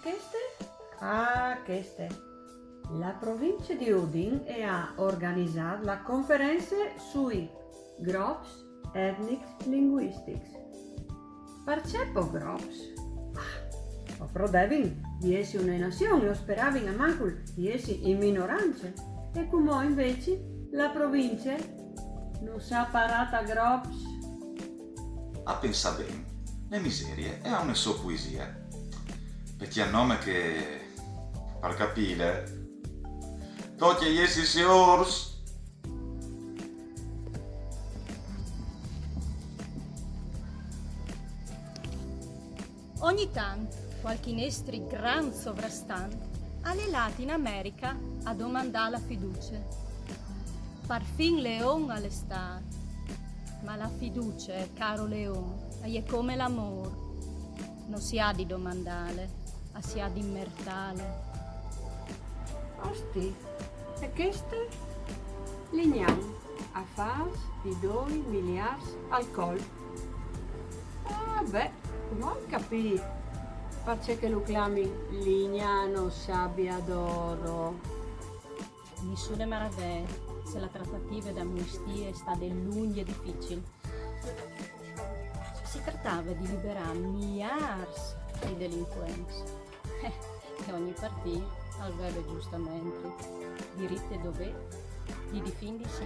queste? Ah, queste. La provincia di Udine ha organizzato la conferenza sui Groups Ethnic Linguistics. Percepo Groups? Ma prodevi di essere una nazione, o speravi a mancul di essere in minoranza. E come invece la provincia non sa parata Groups. A pensare bene, le miserie è una sua poesia. Perché ha nome che, per capire, toglie gli essi signors. Ogni tanto qualche inestri gran sovrastan alle lati in America a domandare la fiducia. Parfin leon all'estate, ma la fiducia, caro leon, è come l'amor. Non si ha di domandare, ma si ha di immertale. Osti, e queste? Lignam, a fas di 2 miliardi al colpo. Ah beh, vuoi capire? Perché che lo chiami lignano sabbia d'oro? Nessuna maraviglia se la trattativa d'amnistia è stata lunga e difficile. Si trattava di liberare miliardi di delinquenti e ogni partito aveva giustamente diritto e dovere di difendersi.